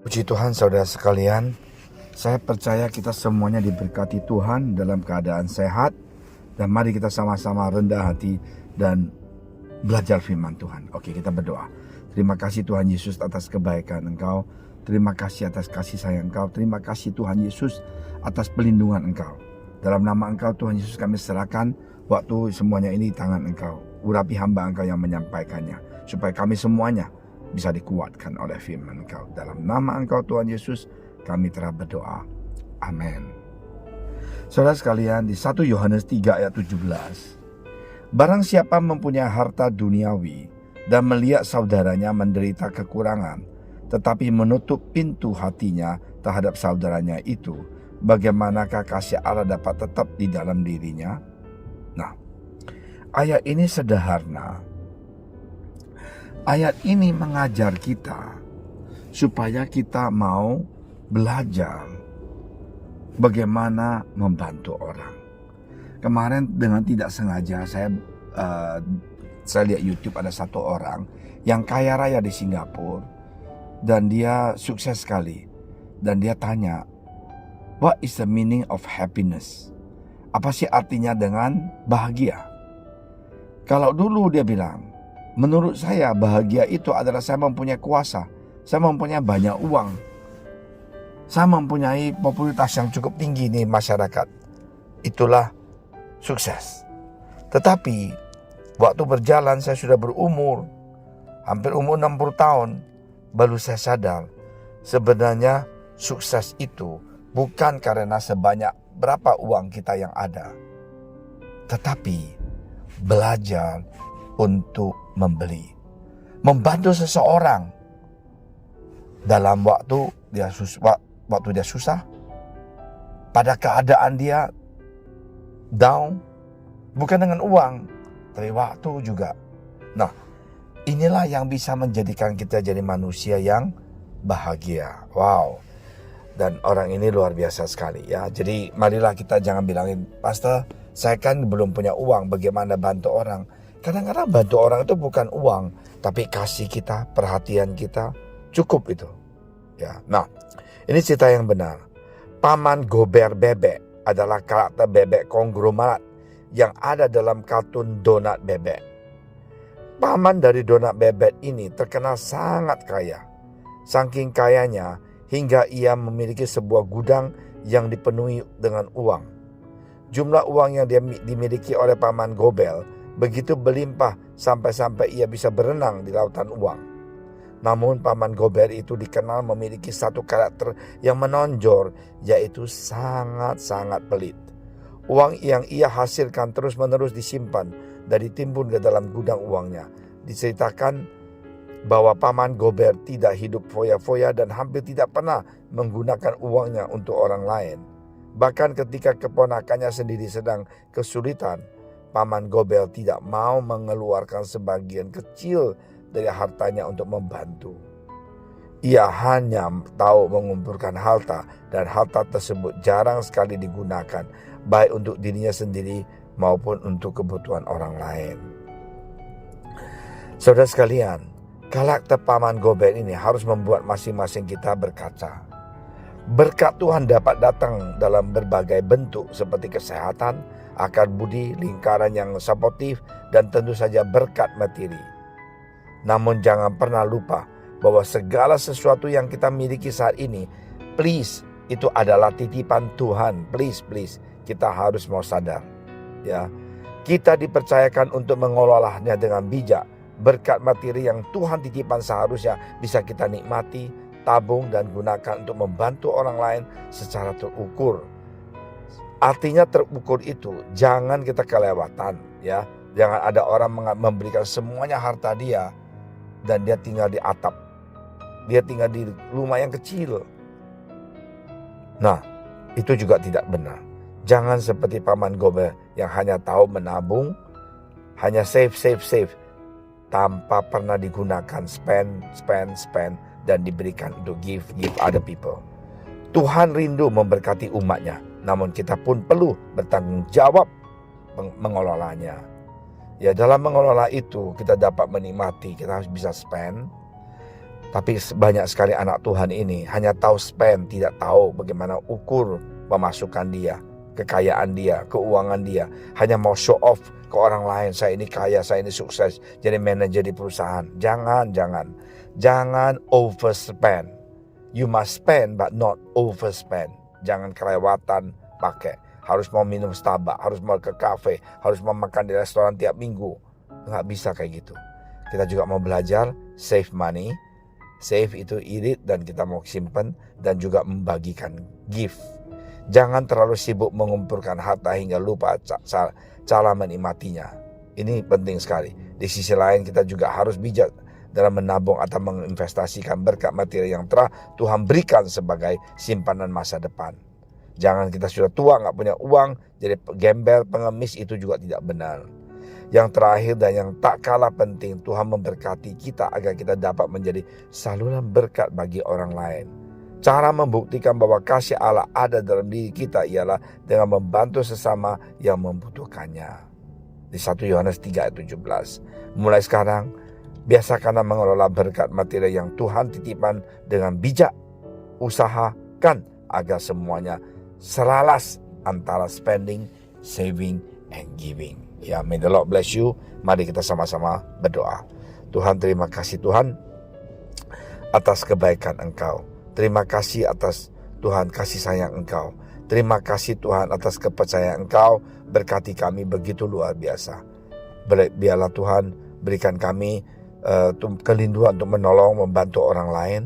Puji Tuhan saudara sekalian, saya percaya kita semuanya diberkati Tuhan dalam keadaan sehat. Dan mari kita sama-sama rendah hati dan belajar firman Tuhan. Oke, kita berdoa. Terima kasih Tuhan Yesus atas kebaikan Engkau. Terima kasih atas kasih sayang Engkau. Terima kasih Tuhan Yesus atas pelindungan Engkau. Dalam nama Engkau Tuhan Yesus kami serahkan waktu semuanya ini di tangan Engkau. Urapi hamba Engkau yang menyampaikannya, supaya kami semuanya bisa dikuatkan oleh firman Engkau. Dalam nama Engkau Tuhan Yesus kami telah berdoa. Amin. Saudara sekalian, di 1 Yohanes 3 ayat 17, barang siapa mempunyai harta duniawi dan melihat saudaranya menderita kekurangan, tetapi menutup pintu hatinya terhadap saudaranya itu, bagaimanakah kasih Allah dapat tetap di dalam dirinya? Nah, ayat ini sederhana. Ayat ini mengajar kita supaya kita mau belajar bagaimana membantu orang. Kemarin dengan tidak sengaja saya lihat YouTube, ada satu orang yang kaya raya di Singapura dan dia sukses sekali. Dan dia tanya, what is the meaning of happiness? Apa sih artinya dengan bahagia? Kalau dulu dia bilang, menurut saya bahagia itu adalah saya mempunyai kuasa, saya mempunyai banyak uang, saya mempunyai popularitas yang cukup tinggi di masyarakat. Itulah sukses. Tetapi waktu berjalan saya sudah berumur, hampir umur 60 tahun, baru saya sadar sebenarnya sukses itu bukan karena sebanyak berapa uang kita yang ada, tetapi belajar untuk membeli, membantu seseorang dalam waktu dia susah, pada keadaan dia down, bukan dengan uang, tapi waktu juga. Nah, inilah yang bisa menjadikan kita jadi manusia yang bahagia. Wow. Dan orang ini luar biasa sekali ya. Jadi marilah kita jangan bilangin, Pastor, saya kan belum punya uang, bagaimana bantu orang? Kadang-kadang bantu orang itu bukan uang, tapi kasih kita, perhatian kita, cukup itu. Ya. Nah, ini cerita yang benar. Paman Gober Bebek adalah karakter bebek konglomerat yang ada dalam kartun Donat Bebek. Paman dari Donat Bebek ini terkenal sangat kaya. Saking kayanya hingga ia memiliki sebuah gudang yang dipenuhi dengan uang. Jumlah uang yang dimiliki oleh Paman Gobel begitu berlimpah sampai-sampai ia bisa berenang di lautan uang. Namun Paman Gober itu dikenal memiliki satu karakter yang menonjol, yaitu sangat-sangat pelit. Uang yang ia hasilkan terus-menerus disimpan dan ditimbun ke dalam gudang uangnya. Diceritakan bahwa Paman Gober tidak hidup foya-foya dan hampir tidak pernah menggunakan uangnya untuk orang lain. Bahkan ketika keponakannya sendiri sedang kesulitan, Paman Gober tidak mau mengeluarkan sebagian kecil dari hartanya untuk membantu. Ia hanya tahu mengumpulkan harta, dan harta tersebut jarang sekali digunakan, baik untuk dirinya sendiri maupun untuk kebutuhan orang lain. Saudara sekalian, karakter Paman Gober ini harus membuat masing-masing kita berkaca. Berkat Tuhan dapat datang dalam berbagai bentuk seperti kesehatan, akal budi, lingkaran yang suportif, dan tentu saja berkat materi. Namun jangan pernah lupa bahwa segala sesuatu yang kita miliki saat ini, please, itu adalah titipan Tuhan. Please, kita harus mau sadar. Ya, kita dipercayakan untuk mengelolanya dengan bijak. Berkat materi yang Tuhan titipkan seharusnya bisa kita nikmati, tabung dan gunakan untuk membantu orang lain secara terukur. Artinya terukur itu jangan kita kelewatan, ya. Jangan ada orang memberikan semuanya harta dia dan dia tinggal di atap. Dia tinggal di rumah yang kecil. Nah, itu juga tidak benar. Jangan seperti Paman Gober yang hanya tahu menabung, hanya save, tanpa pernah digunakan, spend, dan diberikan untuk give other people. Tuhan rindu memberkati umatnya, namun kita pun perlu bertanggung jawab mengelolanya. Ya, dalam mengelola itu kita dapat menikmati, kita harus bisa spend. Tapi banyak sekali anak Tuhan ini hanya tahu spend, tidak tahu bagaimana ukur pemasukan dia, kekayaan dia, keuangan dia. Hanya mau show off ke orang lain, saya ini kaya, saya ini sukses, jadi manajer di perusahaan. Jangan overspend. You must spend but not overspend. Jangan kelewatan pakai. Harus mau minum Starbucks, harus mau ke cafe, harus mau makan di restoran tiap minggu. Nggak bisa kayak gitu. Kita juga mau belajar save money. Save itu irit dan kita mau simpan dan juga membagikan gift. Jangan terlalu sibuk mengumpulkan harta hingga lupa cara menikmatinya. Ini penting sekali. Di sisi lain kita juga harus bijak dalam menabung atau menginvestasikan berkat materi yang telah Tuhan berikan sebagai simpanan masa depan. Jangan kita sudah tua nggak punya uang jadi gembel, pengemis, itu juga tidak benar. Yang terakhir dan yang tak kalah penting, Tuhan memberkati kita agar kita dapat menjadi saluran berkat bagi orang lain. Cara membuktikan bahwa kasih Allah ada dalam diri kita ialah dengan membantu sesama yang membutuhkannya. Di 1 Yohanes 3 ayat 17. Mulai sekarang, biasakanlah mengelola berkat materi yang Tuhan titipkan dengan bijak. Usahakan agar semuanya selaras antara spending, saving, and giving. Ya, may the Lord bless you. Mari kita sama-sama berdoa. Tuhan, terima kasih Tuhan atas kebaikan Engkau. Terima kasih atas Tuhan kasih sayang Engkau. Terima kasih Tuhan atas kepercayaan Engkau. Berkati kami begitu luar biasa. Biarlah Tuhan berikan kami kelinduan untuk menolong, membantu orang lain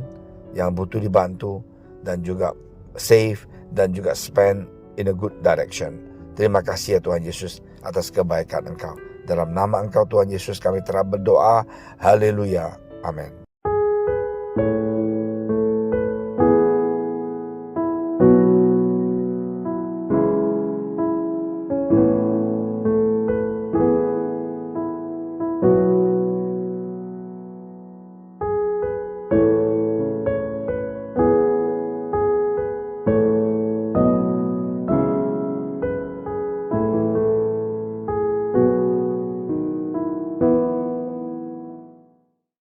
yang butuh dibantu, dan juga save dan juga spend in a good direction. Terima kasih ya Tuhan Yesus atas kebaikan Engkau. Dalam nama Engkau Tuhan Yesus kami telah berdoa. Haleluya. Amin.